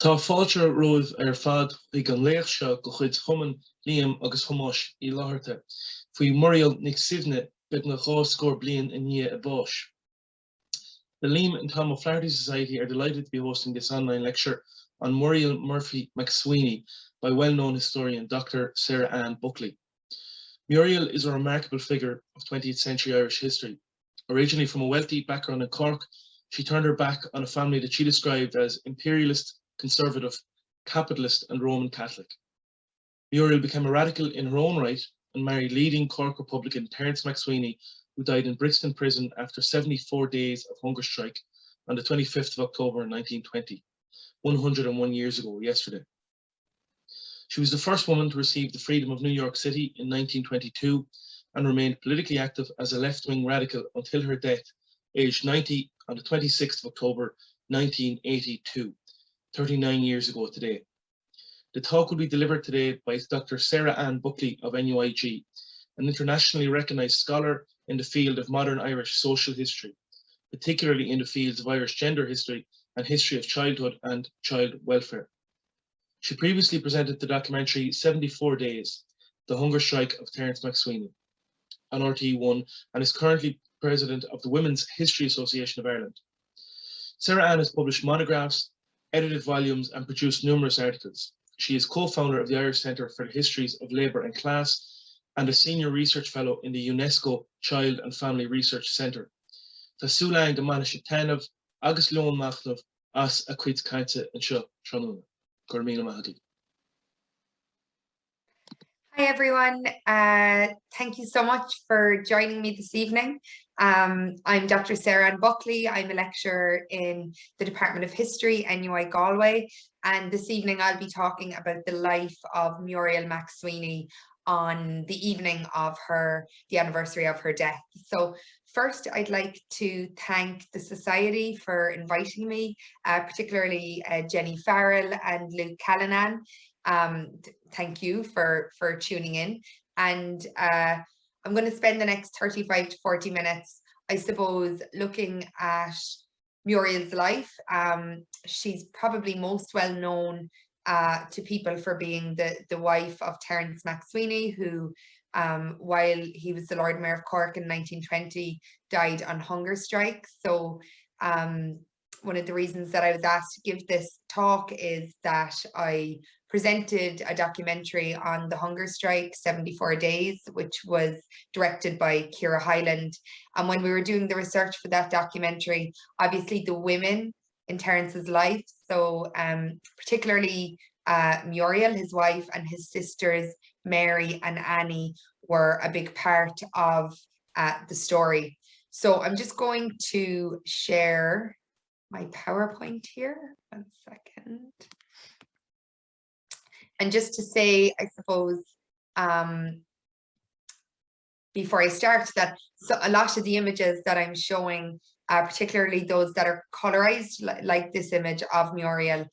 Tá fáilte roimh ar fad ag an léamh seo go chuid chumann Liam agus Thomáis í láthairte, faoi Muriel McSwiney beag na gá bliain in a báis. The Liam and Tom O'Flaherty Society are delighted to be hosting this online lecture on Muriel Murphy MacSwiney by well-known historian Dr. Sarah-Anne Buckley. Muriel is a remarkable figure of 20th century Irish history. Originally from a wealthy background in Cork, she turned her back on a family that she described as imperialist, conservative, capitalist and Roman Catholic. Muriel became a radical in her own right and married leading Cork Republican Terence Mac Swiney, who died in Brixton prison after 74 days of hunger strike on the 25th of October 1920, 101 years ago yesterday. She was the first woman to receive the freedom of New York City in 1922 and remained politically active as a left-wing radical until her death, aged 90 on the 26th of October 1982, 39 years ago today. The talk will be delivered today by Dr. Sarah-Anne Buckley of NUIG, an internationally recognized scholar in the field of modern Irish social history, particularly in the fields of Irish gender history and history of childhood and child welfare. She previously presented the documentary 74 Days, The Hunger Strike of Terence Mac Swiney on RTE1 and is currently president of the Women's History Association of Ireland. Sarah-Anne has published monographs, edited volumes and produced numerous articles. She is co-founder of the Irish Centre for the Histories of Labour and Class and a senior research fellow in the UNESCO Child and Family Research Centre. Tá súlaing go mana sé tainmh agus leon machnamh as a cuid cainte an seo tróna. Gur míle maithidí. Hi everyone, thank you so much for joining me this evening. I'm Dr. Sarah-Anne Buckley. I'm a lecturer in the Department of History, NUI Galway, and this evening I'll be talking about the life of Muriel Mac Swiney on the evening of the anniversary of her death. So first I'd like to thank the Society for inviting me, particularly Jenny Farrell and Luke Callanan. Thank you for tuning in, and I'm going to spend the next 35 to 40 minutes, I suppose, looking at Muriel's life. She's probably most well known to people for being the wife of Terence Mac Swiney, who while he was the Lord Mayor of Cork in 1920 died on hunger strike. So one of the reasons that I was asked to give this talk is that I presented a documentary on the hunger strike, 74 Days, which was directed by Ciara Hyland. And when we were doing the research for that documentary, obviously the women in Terence's life, so particularly Muriel, his wife, and his sisters, Mary and Annie, were a big part of the story. So I'm just going to share my PowerPoint here, 1 second. And just to say, I suppose, before I start, that so a lot of the images that I'm showing, particularly those that are colorized, like this image of Muriel,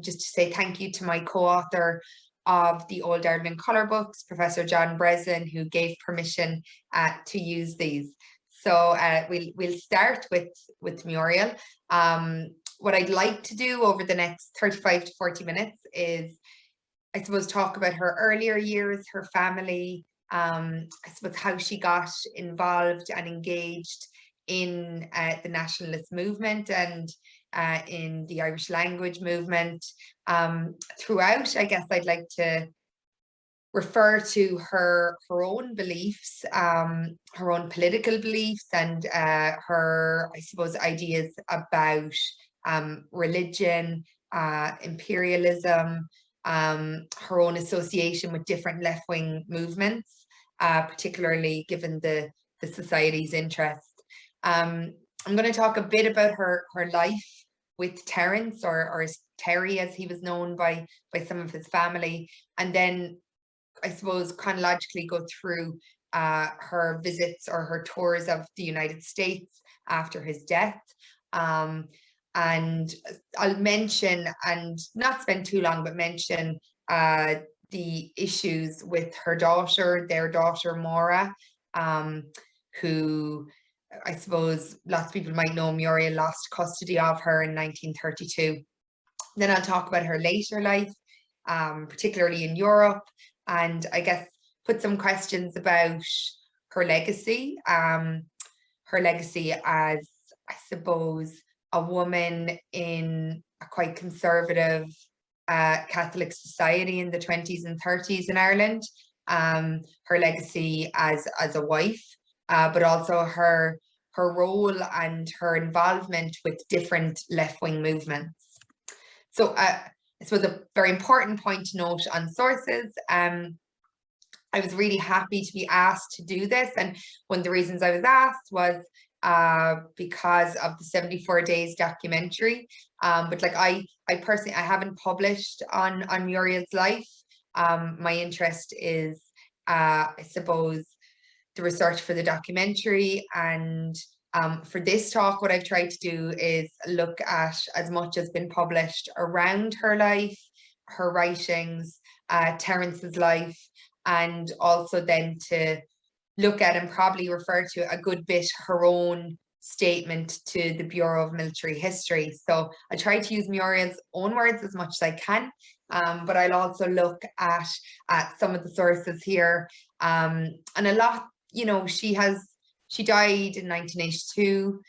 just to say thank you to my co-author of the Old Ireland Colour Books, Professor John Breslin, who gave permission to use these. So we'll start with Muriel. What I'd like to do over the next 35 to 40 minutes is, I suppose, talk about her earlier years, her family, I suppose how she got involved and engaged in the nationalist movement and in the Irish language movement. Throughout, I guess I'd like to refer to her own beliefs, her own political beliefs, and her, I suppose, ideas about religion, imperialism, her own association with different left-wing movements, particularly given the Society's interest. I'm going to talk a bit about her life with Terence, or Terry as he was known by some of his family, and then I suppose chronologically go through her visits or her tours of the United States after his death. And I'll mention, and not spend too long, but mention the issues with her daughter, their daughter Maura, who I suppose lots of people might know Muriel lost custody of her in 1932. Then I'll talk about her later life, particularly in Europe, and I guess put some questions about her legacy as, I suppose, a woman in a quite conservative Catholic society in the 20s and 30s in Ireland, her legacy as a wife, but also her role and her involvement with different left-wing movements. So this was a very important point to note on sources. I was really happy to be asked to do this, and one of the reasons I was asked was because of the 74 Days documentary. But like I personally, I haven't published on Muriel's life. My interest is, I suppose, the research for the documentary, and for this talk, what I've tried to do is look at as much as been published around her life, her writings, Terence's life, and also then to look at and probably refer to a good bit her own statement to the Bureau of Military History. So I try to use Muriel's own words as much as I can, but I'll also look at some of the sources here, and a lot, you know, she died in 1982,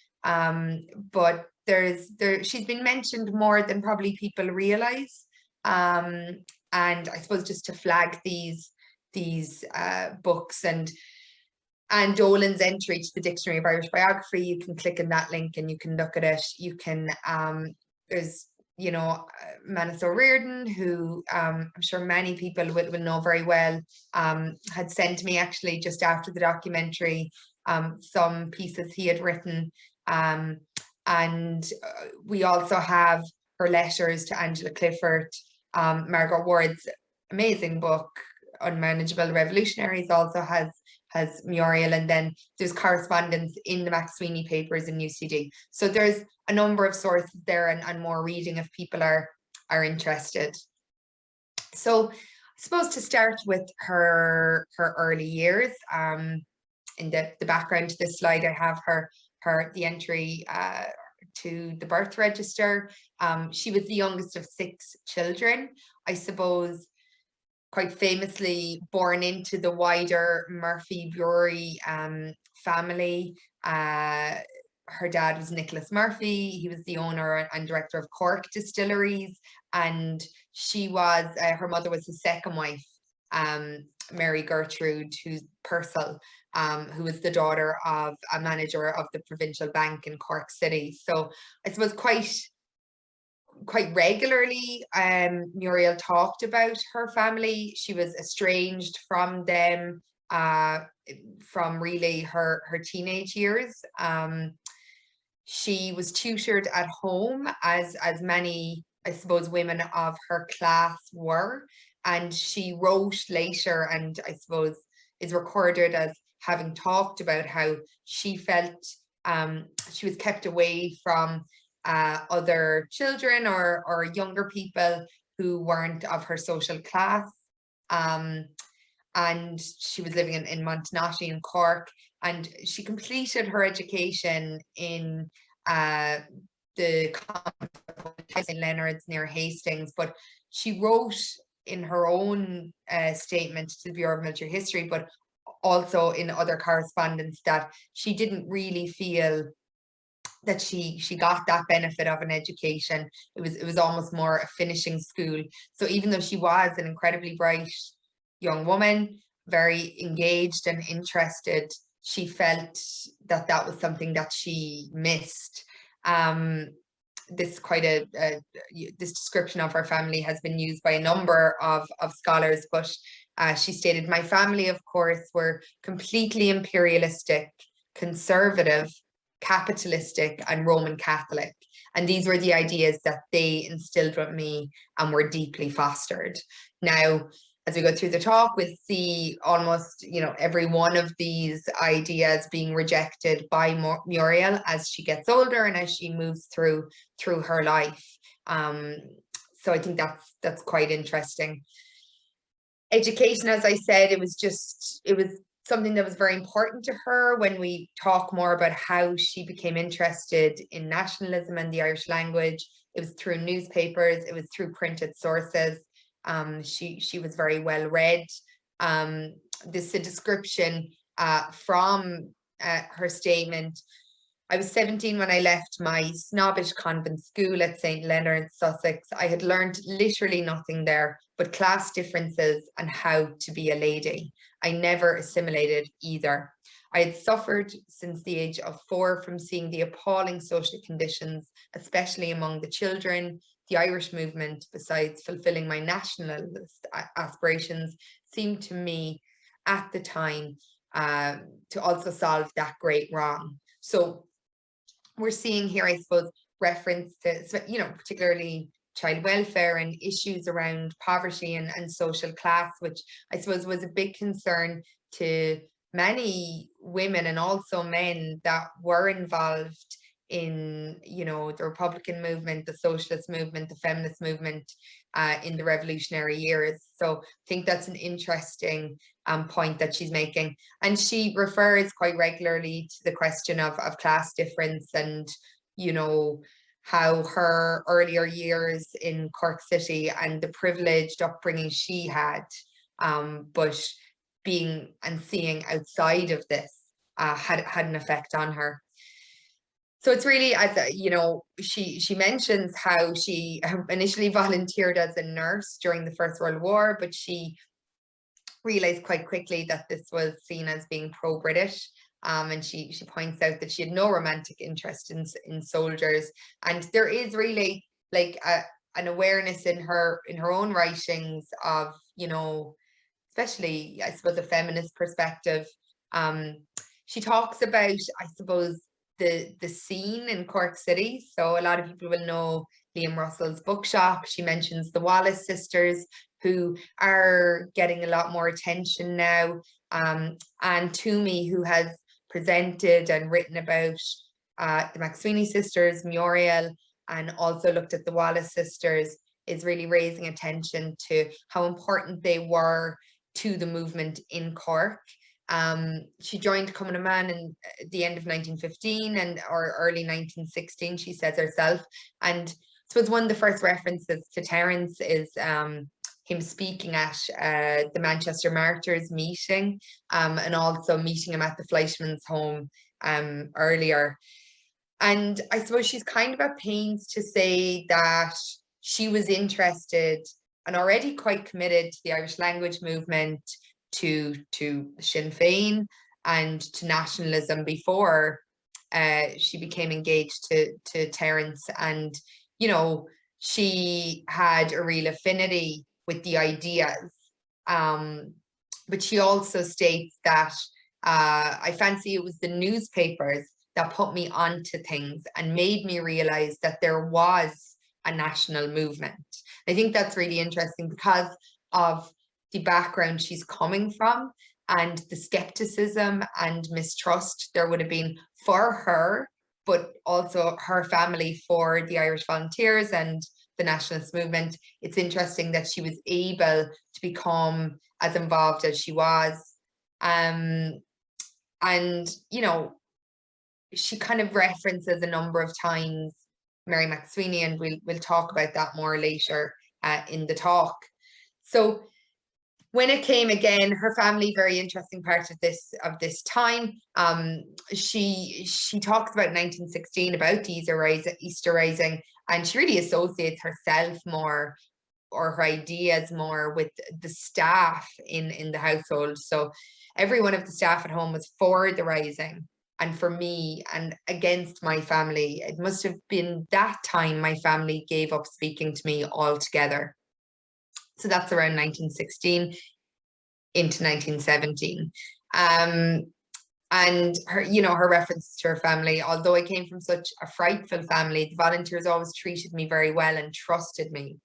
but she's been mentioned more than probably people realize, and I suppose just to flag these books and Dolan's entry to the Dictionary of Irish Biography, you can click on that link and you can look at it. You can there's, you know, Manus O'Riordan, who I'm sure many people will know very well, had sent me actually just after the documentary some pieces he had written, and we also have her letters to Angela Clifford. Margaret Ward's amazing book Unmanageable Revolutionaries also has Muriel, and then there's correspondence in the Mac Swiney papers in UCD. So there's a number of sources there, and more reading if people are interested. So I suppose to start with her early years, in the background to this slide, I have the entry to the birth register. She was the youngest of 6 children, I suppose, quite famously born into the wider Murphy brewery family. Her dad was Nicholas Murphy. He was the owner and director of Cork Distilleries, and she was her mother was his second wife, Mary Gertrude Purcell, who was the daughter of a manager of the provincial bank in Cork City. So I suppose quite regularly, Muriel talked about her family. She was estranged from them from really her teenage years. She was tutored at home, as many, I suppose, women of her class were, and she wrote later, and I suppose is recorded as having talked about how she felt she was kept away from other children or younger people who weren't of her social class, and she was living in Montenotte in Cork, and she completed her education in the St. Leonard's near Hastings, but she wrote in her own statement to the Bureau of Military History, but also in other correspondence, that she didn't really feel that she got that benefit of an education. It was almost more a finishing school. So even though she was an incredibly bright young woman, very engaged and interested, she felt that was something that she missed. This description of her family has been used by a number of scholars, but she stated, "My family, of course, were completely imperialistic, conservative, capitalistic, and Roman Catholic. And these were the ideas that they instilled with me and were deeply fostered." Now, as we go through the talk, we'll see almost, every one of these ideas being rejected by Muriel as she gets older and as she moves through her life. So I think that's quite interesting. Education, as I said, it was something that was very important to her when we talk more about how she became interested in nationalism and the Irish language. It was through newspapers, it was through printed sources. She was very well read. This is a description from her statement. I was 17 when I left my snobbish convent school at St. Leonard, Sussex. I had learned literally nothing there but class differences and how to be a lady. I never assimilated either. I had suffered since the age of 4 from seeing the appalling social conditions, especially among the children. The Irish movement, besides fulfilling my nationalist aspirations, seemed to me at the time to also solve that great wrong. So we're seeing here, I suppose, reference to, you know, particularly child welfare and issues around poverty and social class, which I suppose was a big concern to many women and also men that were involved in, you know, the Republican movement, the socialist movement, the feminist movement in the revolutionary years. So I think that's an interesting point that she's making. And she refers quite regularly to the question of class difference and, you know, how her earlier years in Cork City and the privileged upbringing she had, but being and seeing outside of this had an effect on her. So it's really, as you know, she mentions how she initially volunteered as a nurse during the First World War, but she realized quite quickly that this was seen as being pro-British. And she points out that she had no romantic interest in soldiers. And there is really like an awareness in her own writings of, you know, especially, I suppose, a feminist perspective. She talks about, I suppose, the scene in Cork City. So a lot of people will know Liam Russell's bookshop. She mentions the Wallace sisters, who are getting a lot more attention now. And Toomey, who has presented and written about the MacSwiney sisters, Muriel, and also looked at the Wallace sisters, is really raising attention to how important they were to the movement in Cork. She joined Cumann na mBan in the end of 1915 or early 1916, she says herself. And I suppose one of the first references to Terence is him speaking at the Manchester Martyrs meeting, and also meeting him at the Fleischmann's home earlier. And I suppose she's kind of at pains to say that she was interested and already quite committed to the Irish language movement, to Sinn Féin and to nationalism before she became engaged to Terence. And, you know, she had a real affinity with the ideas. But she also states that I fancy it was the newspapers that put me onto things and made me realize that there was a national movement. I think that's really interesting because of the background she's coming from and the skepticism and mistrust there would have been for her, but also her family, for the Irish Volunteers and the nationalist movement. It's interesting that she was able to become as involved as she was. And, you know, she kind of references a number of times Mary MacSwiney, and we'll talk about that more later in the talk. So when it came, again, her family, very interesting part of this time. She talks about 1916, about the Easter Rising, and she really associates herself more, or her ideas more, with the staff in the household. So every one of the staff at home was for the Rising, and for me, and against my family. It must have been that time my family gave up speaking to me altogether. So that's around 1916 into 1917. And her, you know, her reference to her family: although I came from such a frightful family, the volunteers always treated me very well and trusted me.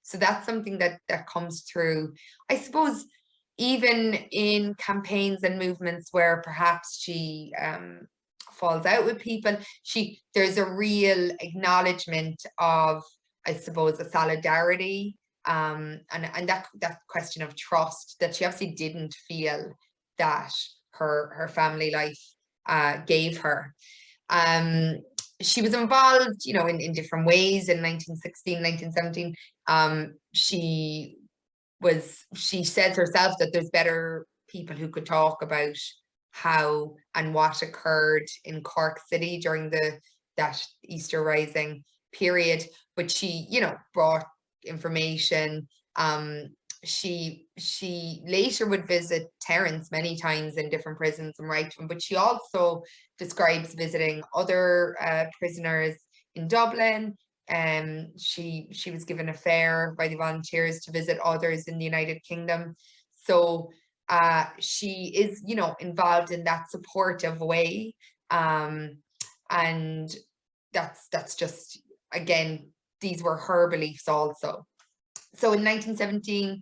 So that's something that comes through, I suppose, even in campaigns and movements where perhaps she falls out with people. There's a real acknowledgement of, I suppose, a solidarity, and that question of trust, that she obviously didn't feel that her family life gave her. She was involved, you know, in different ways in 1916, 1917. She says herself that there's better people who could talk about how and what occurred in Cork City during that Easter Rising period, but she, you know, brought information. She later would visit Terence many times in different prisons and write to him, but she also describes visiting other prisoners in Dublin. She was given a fare by the volunteers to visit others in the United Kingdom. So she is, you know, involved in that supportive way. And that's just, again, these were her beliefs also. So in 1917,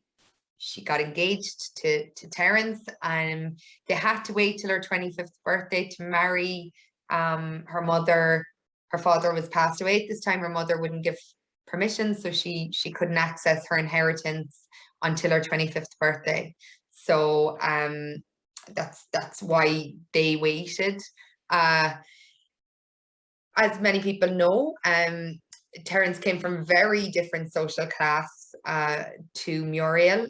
she got engaged to Terence, and they had to wait till her 25th birthday to marry. Her father was passed away at this time. Her mother wouldn't give permission, so she couldn't access her inheritance until her 25th birthday. So that's why they waited. As many people know, Terence came from a very different social class to Muriel.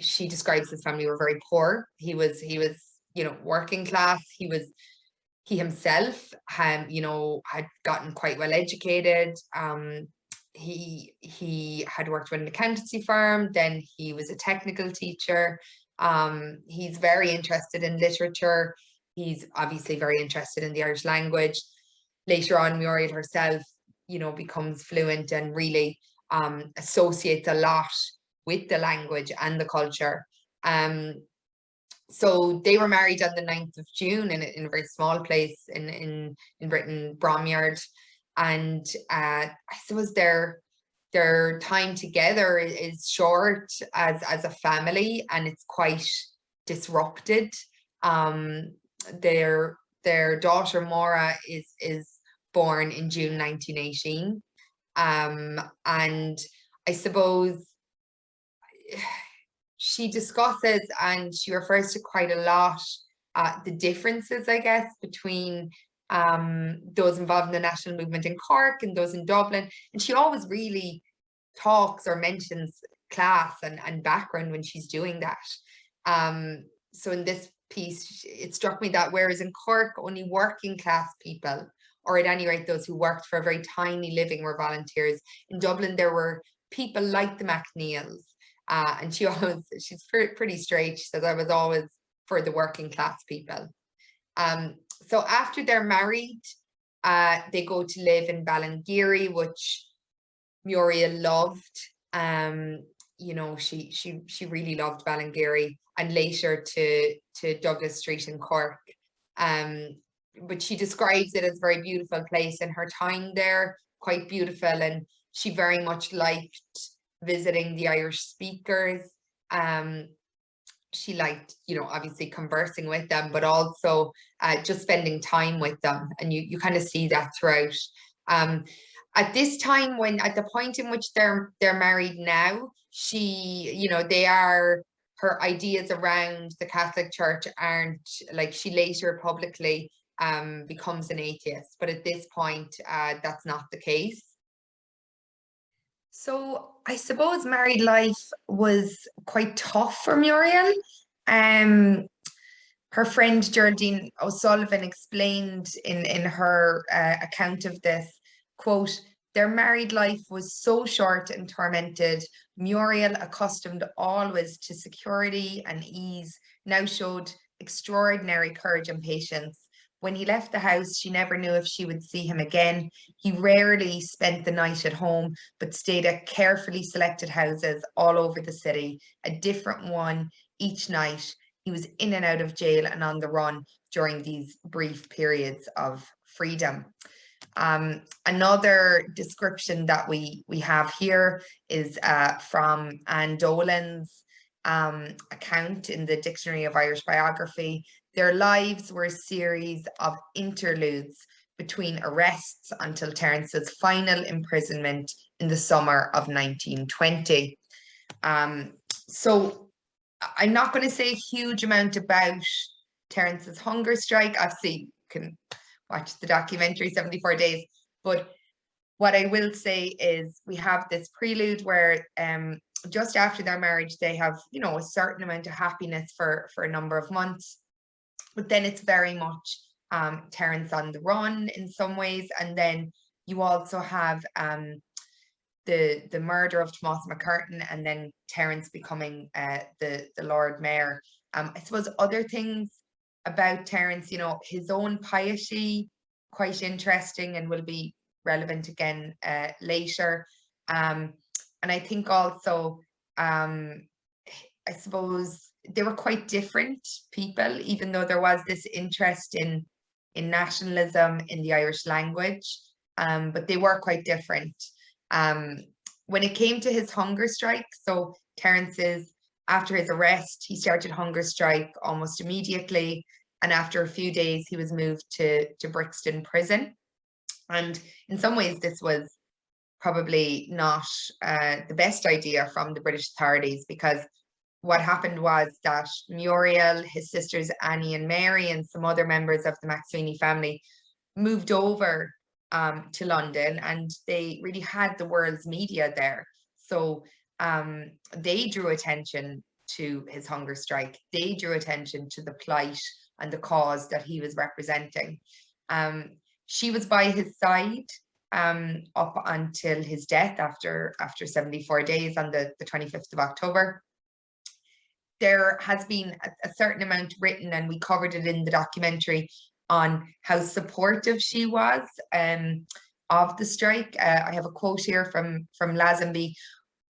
She describes his family were very poor. He was, you know, working class. He himself had, you know, had gotten quite well educated. He had worked with an accountancy firm. Then he was a technical teacher. He's very interested in literature. He's obviously very interested in the Irish language. Later on, Muriel herself, you know, becomes fluent and really associates a lot with the language and the culture. So they were married on the 9th of June in a very small place in Britain, Bromyard. And I suppose their time together is short as a family, and it's quite disrupted. Their daughter Maura is born in June 1918. And I suppose she discusses and she refers to quite a lot the differences, I guess, between those involved in the national movement in Cork and those in Dublin. And she always really talks or mentions class and background when she's doing that. So in this piece, it struck me that whereas in Cork, only working class people, or at any rate those who worked for a very tiny living, were volunteers, in Dublin there were people like the MacNeils. And she's pretty straight. She says, I was always for the working class people. So after they're married, they go to live in Ballingeary, which Muriel loved. You know, she really loved Ballingeary, and later to Douglas Street in Cork. But she describes it as a very beautiful place in her time there, quite beautiful, and she very much liked visiting the Irish speakers. She liked, you know, obviously conversing with them, but also just spending time with them, and you kind of see that throughout. At this time, at the point in which they're married now, you know, her ideas around the Catholic Church aren't, like, she later publicly becomes an atheist, but at this point that's not the case. So I suppose married life was quite tough for Muriel. Her friend Geraldine O'Sullivan explained in her account of this, quote, their married life was so short and tormented. Muriel, accustomed always to security and ease, now showed extraordinary courage and patience. When he left the house, she never knew if she would see him again. He rarely spent the night at home, but stayed at carefully selected houses all over the city, a different one each night. He was in and out of jail and on the run during these brief periods of freedom. Another description that we have here is from Anne Dolan's account in the Dictionary of Irish Biography. Their lives were a series of interludes between arrests until Terence's final imprisonment in the summer of 1920. So I'm not going to say a huge amount about Terence's hunger strike. Obviously, you can watch the documentary 74 Days. But what I will say is we have this prelude where just after their marriage, they have, you know, a certain amount of happiness for a number of months. But then it's very much Terence on the run in some ways. And then you also have the murder of Thomas McCurtain, and then Terence becoming the Lord Mayor. I suppose other things about Terence, you know, his own piety, quite interesting and will be relevant again later. And I think also, I suppose they were quite different people, even though there was this interest in nationalism, in the Irish language, but they were quite different. When it came to his hunger strike, so Terence's, after his arrest, he started hunger strike almost immediately. And after a few days, he was moved to Brixton prison. And in some ways, this was probably not the best idea from the British authorities, because what happened was that Muriel, his sisters Annie and Mary, and some other members of the MacSwiney family moved over to London, and they really had the world's media there. So they drew attention to his hunger strike. They drew attention to the plight and the cause that he was representing. She was by his side up until his death after 74 days on the 25th of October. There has been a certain amount written, and we covered it in the documentary, on how supportive she was of the strike. I have a quote here from Lazenby: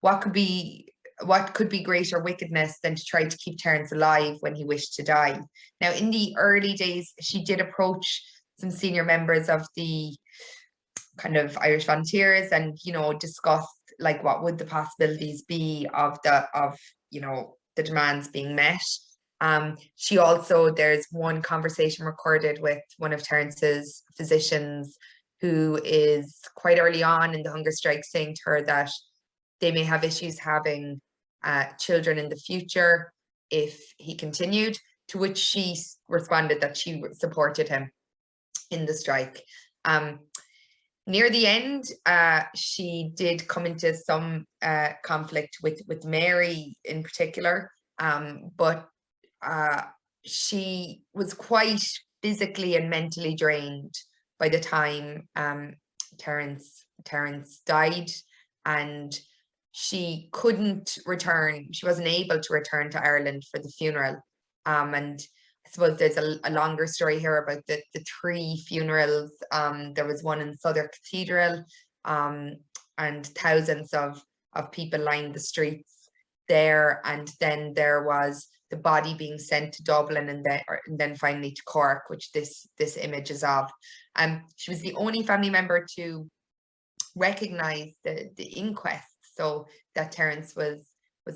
what could be greater wickedness than to try to keep Terence alive when he wished to die? Now, in the early days, she did approach some senior members of the kind of Irish Volunteers and, you know, discuss like what would the possibilities be of you know, the demands being met. She also, there's one conversation recorded with one of Terence's physicians, who is quite early on in the hunger strike, saying to her that they may have issues having children in the future if he continued, to which she responded that she supported him in the strike. Near the end, she did come into some conflict with Mary in particular, but she was quite physically and mentally drained by the time Terence died, and she couldn't return. She wasn't able to return to Ireland for the funeral. And I suppose there's a longer story here about the 3 funerals. There was one in Southwark Cathedral, and thousands of people lined the streets there. And then there was the body being sent to Dublin, and then finally to Cork, which this image is of. She was the only family member to recognise the inquest, so that Terence was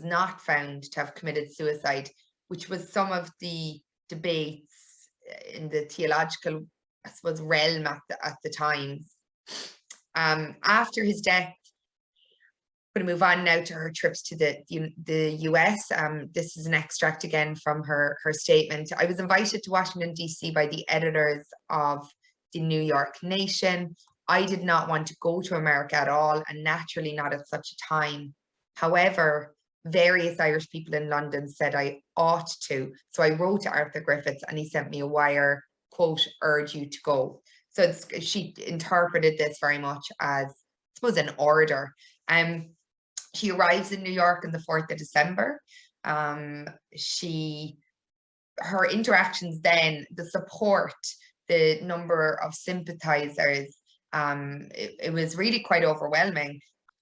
not found to have committed suicide, which was some of the debates in the theological, I suppose, realm at the time. After his death, I'm going to move on now to her trips to the US. This is an extract again from her statement. I was invited to Washington, D.C. by the editors of the New York Nation. I did not want to go to America at all, and naturally not at such a time. However, various Irish people in London said I ought to. So I wrote to Arthur Griffiths, and he sent me a wire, quote, urge you to go. So she interpreted this very much as, I suppose, an order. She arrives in New York on the 4th of December. Her interactions then, the support, the number of sympathizers, it was really quite overwhelming.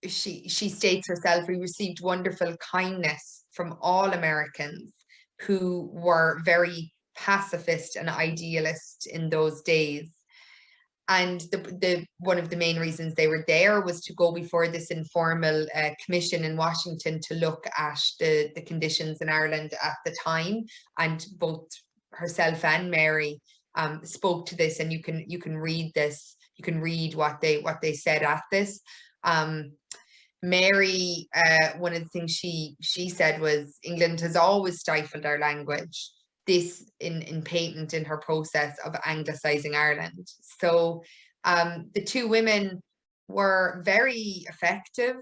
She states herself, we received wonderful kindness from all Americans who were very pacifist and idealist in those days. And one of the main reasons they were there was to go before this informal commission in Washington to look at the conditions in Ireland at the time. And both herself and Mary spoke to this, and you can read this. You can read what they said at this. Mary, one of the things she said was England has always stifled our language. This in patent in her process of Anglicising Ireland. So the two women were very effective.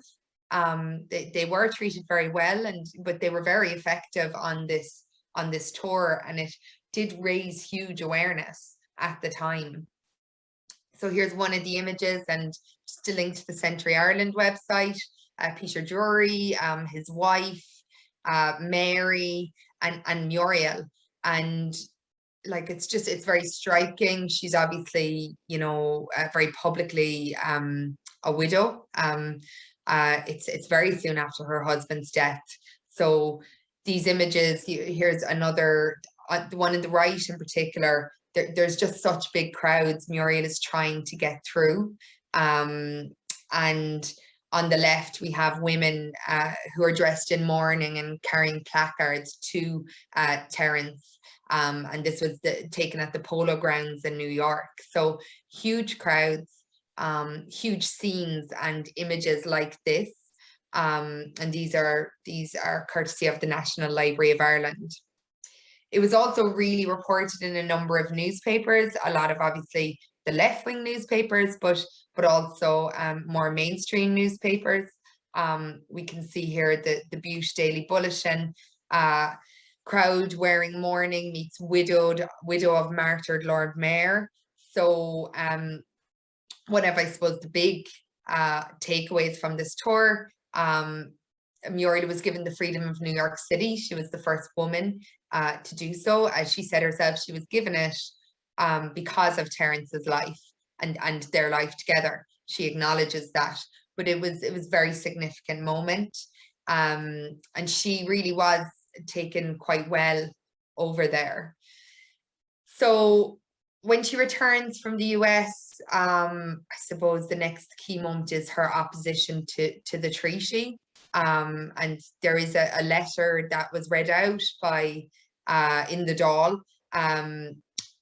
They were treated very well, but they were very effective on this tour, and it did raise huge awareness at the time. So here's one of the images, and just a link to the Century Ireland website. Peter Drury, his wife, Mary, and Muriel, and like it's very striking. She's obviously, you know, very publicly a widow. It's very soon after her husband's death. So these images, here's another, the one in the right in particular. There's just such big crowds Muriel is trying to get through. And on the left, we have women who are dressed in mourning and carrying placards to Terence. And this was taken at the Polo Grounds in New York. So huge crowds, huge scenes and images like this. And these are courtesy of the National Library of Ireland. It was also really reported in a number of newspapers, a lot of obviously the left-wing newspapers, but also more mainstream newspapers. We can see here the Butte Daily Bulletin, crowd wearing mourning meets widow of martyred Lord Mayor. So one of, I suppose, the big takeaways from this tour, Muriel was given the freedom of New York City. She was the first woman to do so. As she said herself, she was given it because of Terence's life and their life together. She acknowledges that, but it was a very significant moment, and she really was taken quite well over there. So when she returns from the US, I suppose the next key moment is her opposition to the treaty. And there is a letter that was read out by in the Dáil,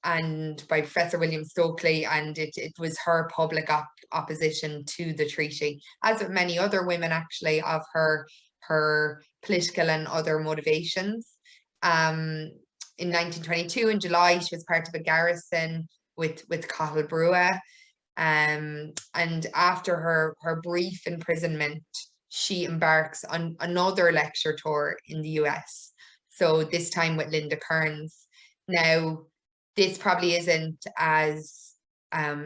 and by Professor William Stokely, and it was her public opposition to the treaty, as with many other women actually of her political and other motivations. In 1922, in July, she was part of a garrison with Cathal Brugha, and after her brief imprisonment, she embarks on another lecture tour in the US. So this time with Linda Kearns. Now, this probably isn't as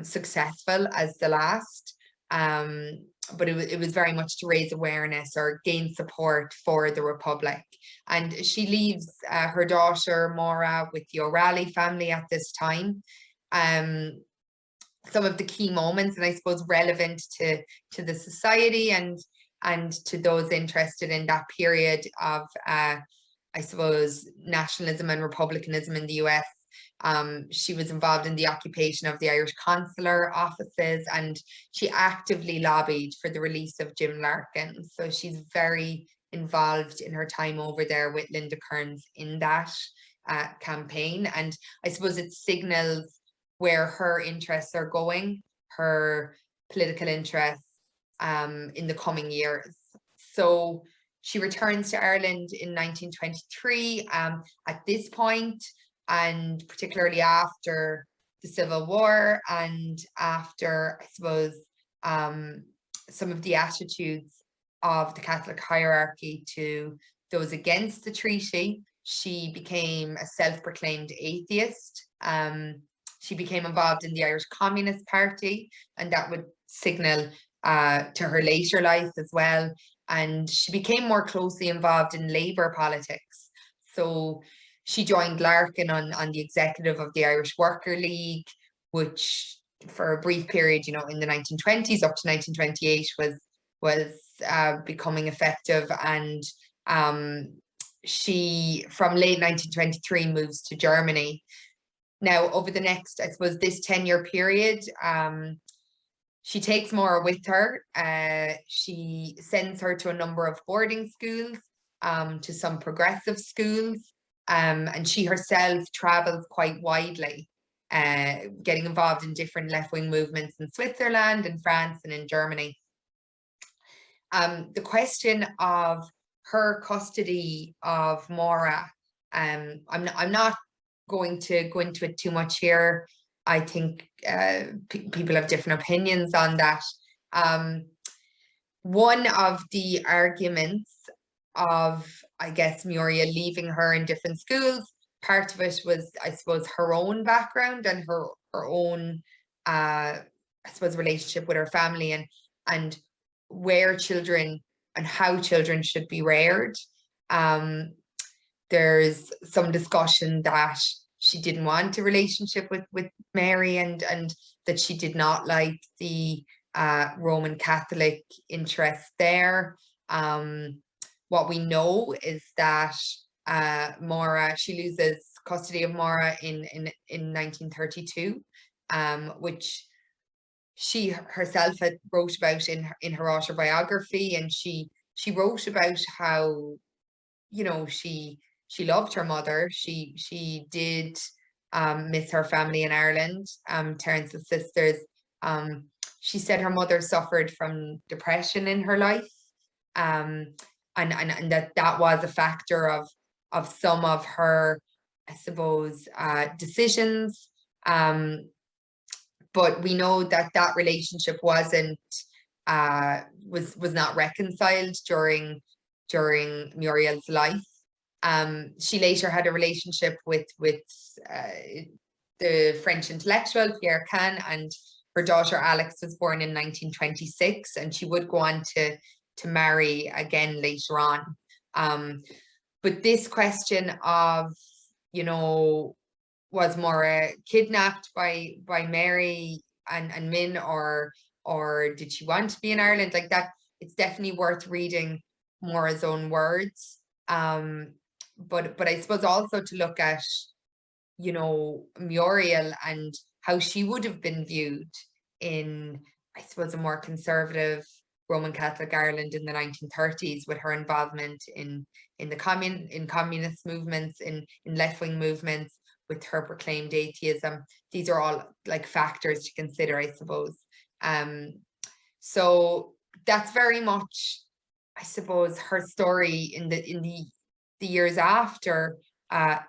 successful as the last, but it was very much to raise awareness or gain support for the Republic. And she leaves her daughter Maura with the O'Reilly family at this time. Some of the key moments, and I suppose relevant to the society and to those interested in that period of, I suppose, nationalism and republicanism in the US. She was involved in the occupation of the Irish consular offices, and she actively lobbied for the release of Jim Larkin. So she's very involved in her time over there with Linda Kearns in that campaign. And I suppose it signals where her interests are going, her political interests in the coming years. So she returns to Ireland in 1923. At this point, and particularly after the Civil War and after, I suppose, some of the attitudes of the Catholic hierarchy to those against the treaty, she became a self-proclaimed atheist. She became involved in the Irish Communist Party, and that would signal to her later life as well. And she became more closely involved in Labour politics. So she joined Larkin on the executive of the Irish Worker League, which for a brief period, you know, in the 1920s up to 1928 was becoming effective. And she, from late 1923, moves to Germany. Now, over the next, I suppose, this 10-year period, she takes Maura with her. She sends her to a number of boarding schools, to some progressive schools. And she herself travels quite widely, getting involved in different left-wing movements in Switzerland and France and in Germany. The question of her custody of Maura, I'm not going to go into it too much here. I think people have different opinions on that. One of the arguments of, I guess, Muriel leaving her in different schools, part of it was, I suppose, her own background and her own, I suppose, relationship with her family, and where children and how children should be reared. There's some discussion that she didn't want a relationship with Mary, and that she did not like the Roman Catholic interest there. What we know is that Maura, she loses custody of Maura in 1932, which she herself had wrote about in her autobiography, and she wrote about how, you know, she loved her mother. She did miss her family in Ireland. Terence's sisters. She said her mother suffered from depression in her life, and that was a factor of some of her, I suppose, decisions. But we know that relationship was not reconciled during Muriel's life. She later had a relationship with the French intellectual Pierre Can, and her daughter Alex was born in 1926, and she would go on to marry again later on. But this question of, you know, was Maura kidnapped by Mary and Min, or did she want to be in Ireland? Like that, it's definitely worth reading Maura's own words. But I suppose also to look at, you know, Muriel and how she would have been viewed in, I suppose, a more conservative Roman Catholic Ireland in the 1930s, with her involvement in communist movements, in left-wing movements, with her proclaimed atheism. These are all like factors to consider, I suppose. So that's very much, I suppose, her story in the years after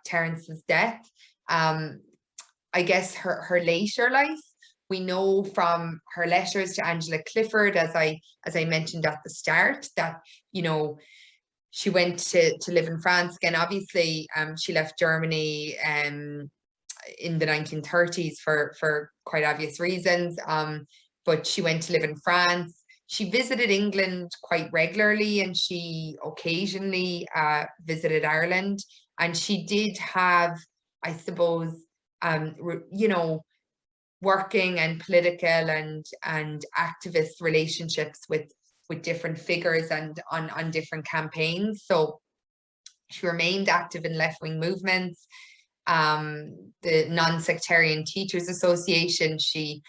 Terence's death. I guess her later life, we know from her letters to Angela Clifford, as I mentioned at the start, that, you know, she went to live in France again. Obviously, she left Germany in the 1930s for quite obvious reasons. But she went to live in France. She visited England quite regularly, and she occasionally visited Ireland. And she did have, I suppose, you know, working and political and activist relationships with different figures and on different campaigns. So she remained active in left-wing movements. The Non-Sectarian Teachers Association, she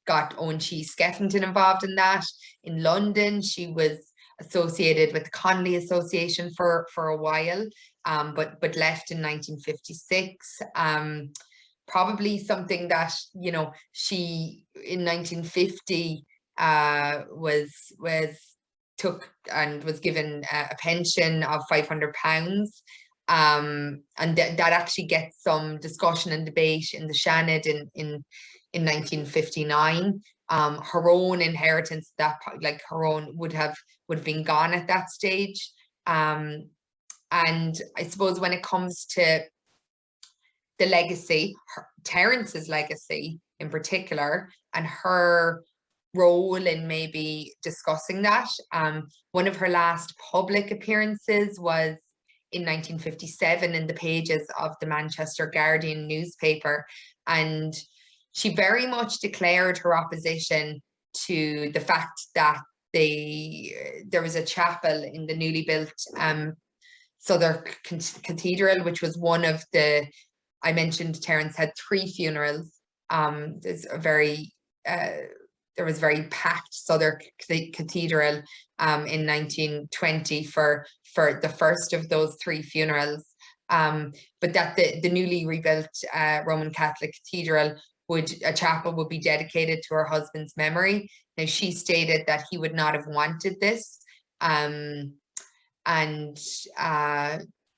got Owen T. Skeffington involved in that. In London, she was associated with the Connolly Association for a while, but left in 1956. Probably something that, you know, she in 1950 took and was given a pension of £500, and that actually gets some discussion and debate in the Seanad in 1959. Her own inheritance, that like her own would have been gone at that stage. And I suppose when it comes to the legacy, Terence's legacy in particular, and her role in maybe discussing that, one of her last public appearances was in 1957 in the pages of the Manchester Guardian newspaper, and she very much declared her opposition to the fact that there was a chapel in the newly built Southwark Cathedral, which was one of the, I mentioned Terence had 3 funerals. There was very packed Southwark Cathedral in 1920 for the first of those 3 funerals. But that the newly rebuilt Roman Catholic Cathedral a chapel would be dedicated to her husband's memory. Now, she stated that he would not have wanted this, and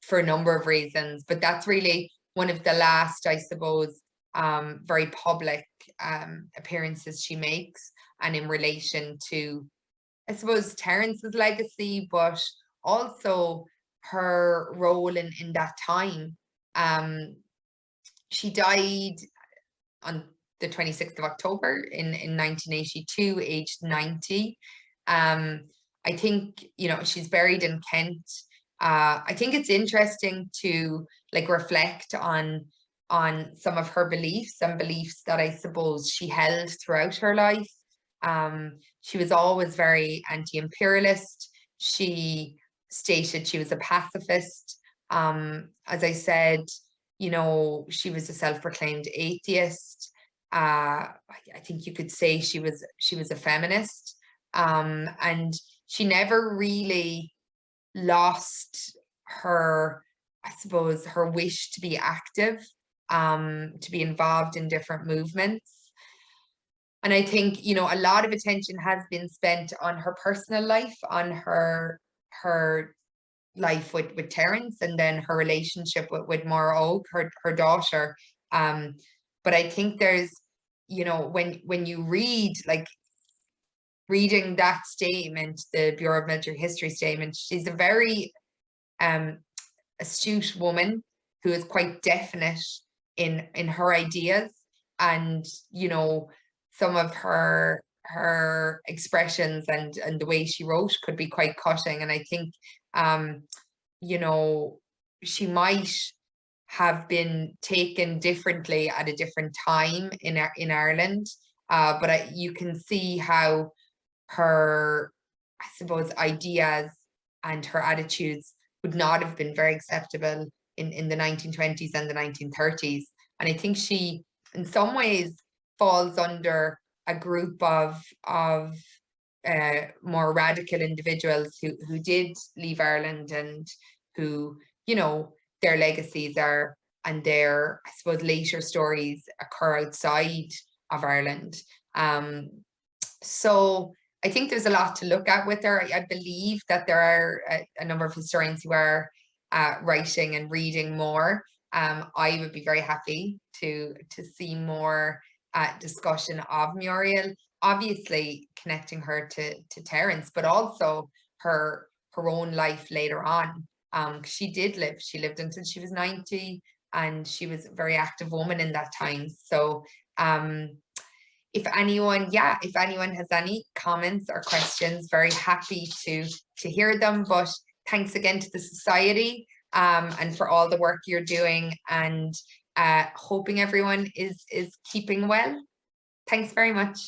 for a number of reasons, but that's really one of the last, I suppose, very public appearances she makes, and in relation to, I suppose, Terence's legacy, but also her role in that time. She died on the 26th of October in 1982, aged 90. I think, you know, she's buried in Kent. I think it's interesting to like reflect on some of her beliefs and beliefs that I suppose she held throughout her life. She was always very anti-imperialist. She stated she was a pacifist. As I said, you know, she was a self-proclaimed atheist. I think you could say she was a feminist. And she never really lost her, I suppose, her wish to be active, to be involved in different movements. And I think, you know, a lot of attention has been spent on her personal life, on her life with Terence, and then her relationship with Maura Oak, her daughter. But I think there's, you know, when you read, like, reading that statement, the Bureau of Military History statement, she's a very astute woman who is quite definite in her ideas, and, you know, some of her expressions and the way she wrote could be quite cutting. And I think, you know, she might have been taken differently at a different time in Ireland, but you can see how her, I suppose, ideas and her attitudes would not have been very acceptable in the 1920s and the 1930s. And I think she, in some ways, falls under a group of more radical individuals who did leave Ireland, and who, you know, their legacies are, and their, I suppose, later stories occur outside of Ireland. So I think there's a lot to look at with her. I believe that there are a number of historians who are writing and reading more. I would be very happy to see more discussion of Muriel, obviously connecting her to Terence, but also her own life later on. She lived until she was 90, and she was a very active woman in that time. So if anyone has any comments or questions, very happy to hear them. But thanks again to the Society, and for all the work you're doing, and hoping everyone is keeping well. Thanks very much.